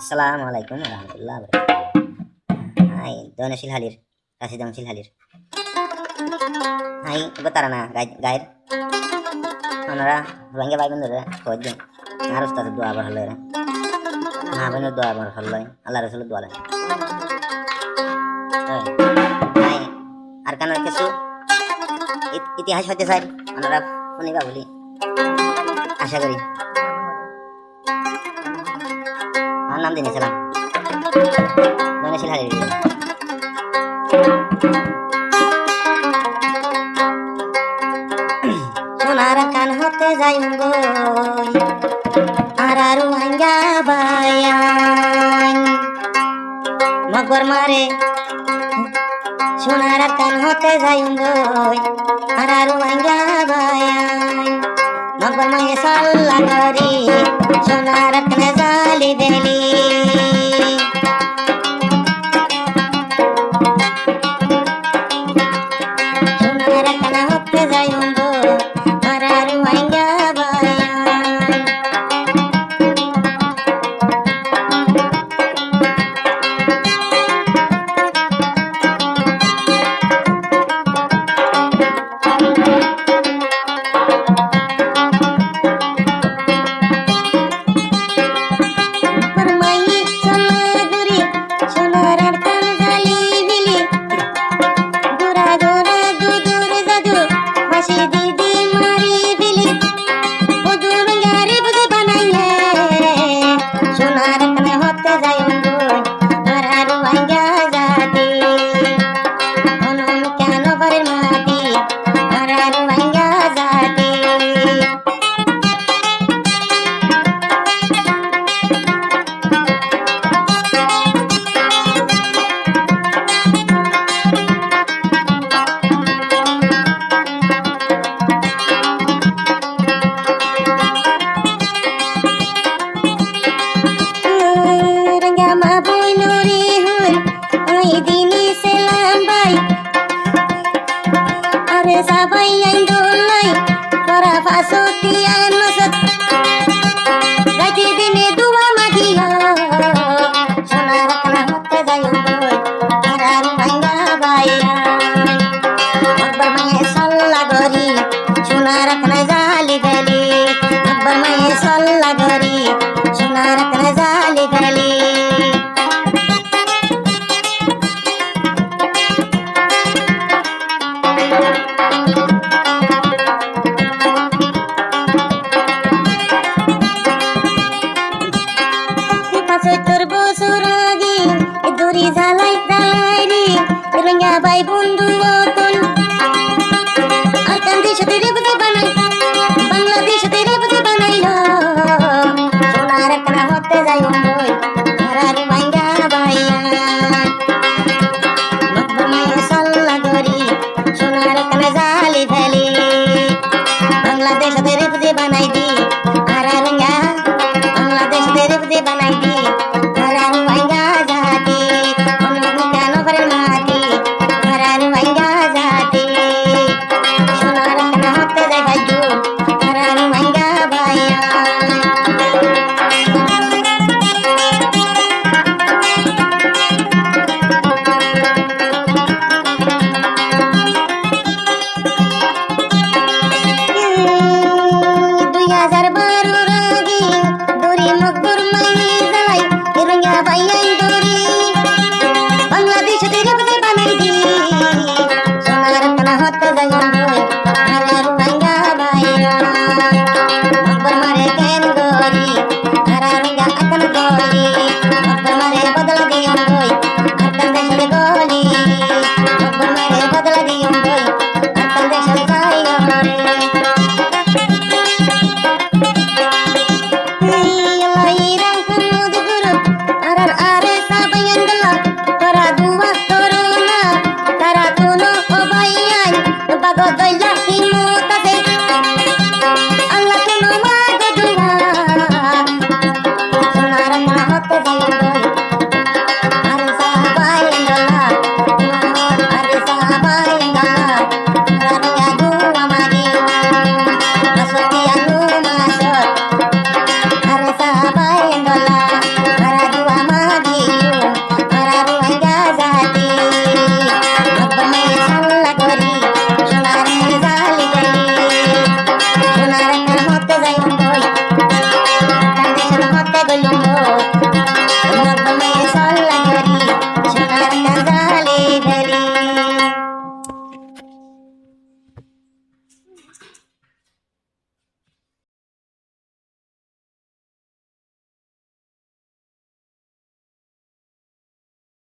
Assalamualaikum warahmatullahi wabarakatuh. Hai, dono silhalir. Kasih dong silhalir. Hai, betarana gair. Onora ruangga baik bener ya. Kojeng. Harus tadi dua bar halai. Nah, bener dua bar halai. Allah Rasul dua lagi. Hai. Arkan kesu. ইতিহাস হতে চাই আমরা শুনিবা বলি আশা করি। আমার নাম দিনেছিলাম মনেছিল হারিয়ে দিল। সোনার কান হতে যাই আর আরো ভাঙ্গা বায়ান মগর মারে সোনার কান হতে যাই আর আরো ভাঙ্গা বায়ান মগর মায়ে সাল্লা করি সোনার কানে জালি দেলি সোনার কান হতে যাই আর আরো ভাঙ্গা বায়ান